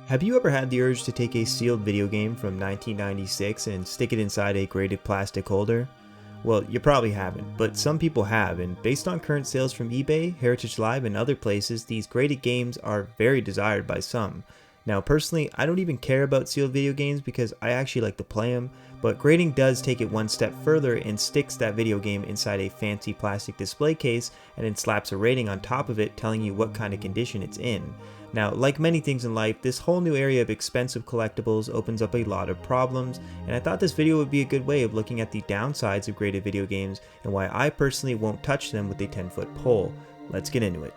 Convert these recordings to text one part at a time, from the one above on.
Have you ever had the urge to take a sealed video game from 1996 and stick it inside a graded plastic holder? Well, you probably haven't, but some people have, and based on current sales from eBay, Heritage Live, and other places, these graded games are very desired by some. Now, personally, I don't even care about sealed video games because I actually like to play them, but grading does take it one step further and sticks that video game inside a fancy plastic display case and then slaps a rating on top of it telling you what kind of condition it's in. Now, like many things in life, this whole new area of expensive collectibles opens up a lot of problems, and I thought this video would be a good way of looking at the downsides of graded video games and why I personally won't touch them with a 10-foot pole. Let's get into it.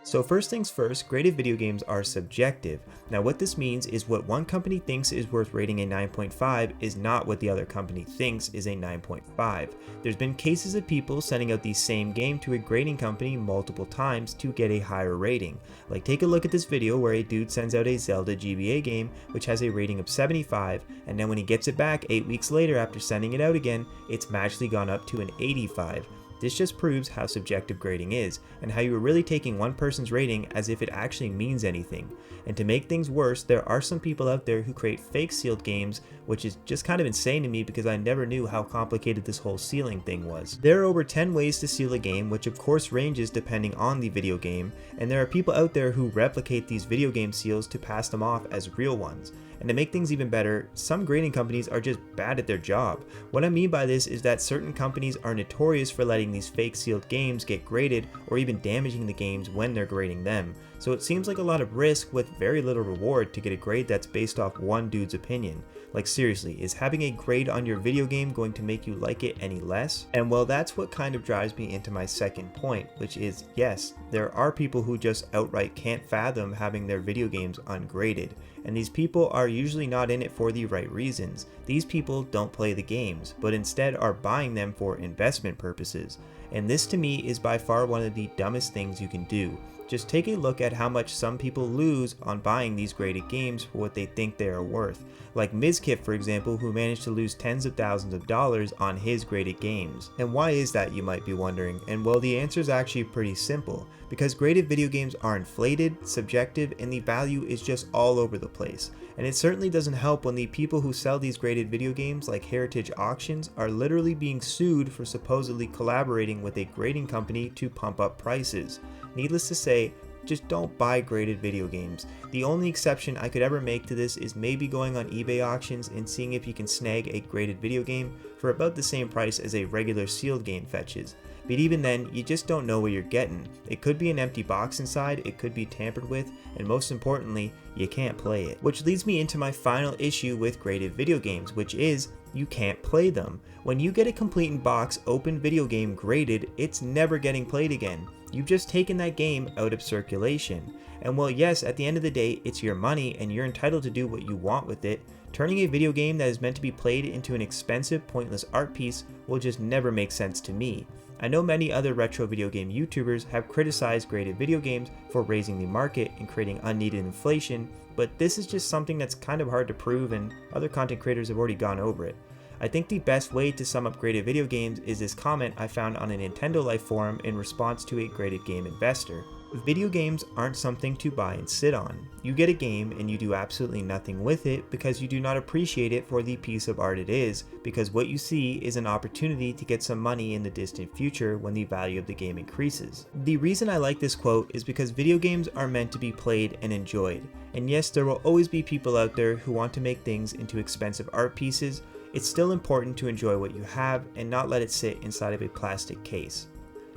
So first things first, graded video games are subjective. Now what this means is what one company thinks is worth rating a 9.5 is not what the other company thinks is a 9.5. There's been cases of people sending out the same game to a grading company multiple times to get a higher rating. Like take a look at this video where a dude sends out a Zelda GBA game which has a rating of 75, and then when he gets it back 8 weeks later after sending it out again, it's magically gone up to an 85. This just proves how subjective grading is, and how you are really taking one person's rating as if it actually means anything. And to make things worse, there are some people out there who create fake sealed games, which is just kind of insane to me because I never knew how complicated this whole sealing thing was. There are over 10 ways to seal a game, which of course ranges depending on the video game, and there are people out there who replicate these video game seals to pass them off as real ones. And to make things even better, some grading companies are just bad at their job. What I mean by this is that certain companies are notorious for letting these fake sealed games get graded or even damaging the games when they're grading them. So it seems like a lot of risk with very little reward to get a grade that's based off one dude's opinion. Like seriously, is having a grade on your video game going to make you like it any less? And well, that's what kind of drives me into my second point, which is yes, there are people who just outright can't fathom having their video games ungraded. And these people are usually not in it for the right reasons. These people don't play the games, but instead are buying them for investment purposes. And this to me is by far one of the dumbest things you can do. Just take a look at how much some people lose on buying these graded games for what they think they are worth. Like Mizkif, for example, who managed to lose tens of thousands of dollars on his graded games. And why is that, you might be wondering? And well, the answer is actually pretty simple. Because graded video games are inflated, subjective, and the value is just all over the place. And it certainly doesn't help when the people who sell these graded video games like Heritage Auctions are literally being sued for supposedly collaborating with a grading company to pump up prices. Needless to say, just don't buy graded video games. The only exception I could ever make to this is maybe going on eBay auctions and seeing if you can snag a graded video game for about the same price as a regular sealed game fetches. But even then, you just don't know what you're getting. It could be an empty box inside, it could be tampered with, and most importantly, you can't play it. Which leads me into my final issue with graded video games, which is you can't play them. When you get a complete in box open video game graded, it's never getting played again. You've just taken that game out of circulation. And well, yes, at the end of the day, it's your money and you're entitled to do what you want with it. Turning a video game that is meant to be played into an expensive, pointless art piece will just never make sense to me. I know many other retro video game YouTubers have criticized graded video games for raising the market and creating unneeded inflation, but this is just something that's kind of hard to prove and other content creators have already gone over it. I think the best way to sum up graded video games is this comment I found on a Nintendo Life forum in response to a graded game investor. Video games aren't something to buy and sit on. You get a game and you do absolutely nothing with it because you do not appreciate it for the piece of art it is, because what you see is an opportunity to get some money in the distant future when the value of the game increases. The reason I like this quote is because video games are meant to be played and enjoyed. And yes, there will always be people out there who want to make things into expensive art pieces. It's still important to enjoy what you have and not let it sit inside of a plastic case.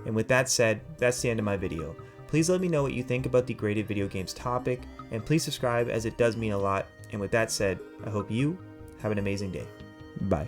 And with that said, that's the end of my video. Please let me know what you think about the graded video games topic, and please subscribe as it does mean a lot. And with that said, I hope you have an amazing day. Bye.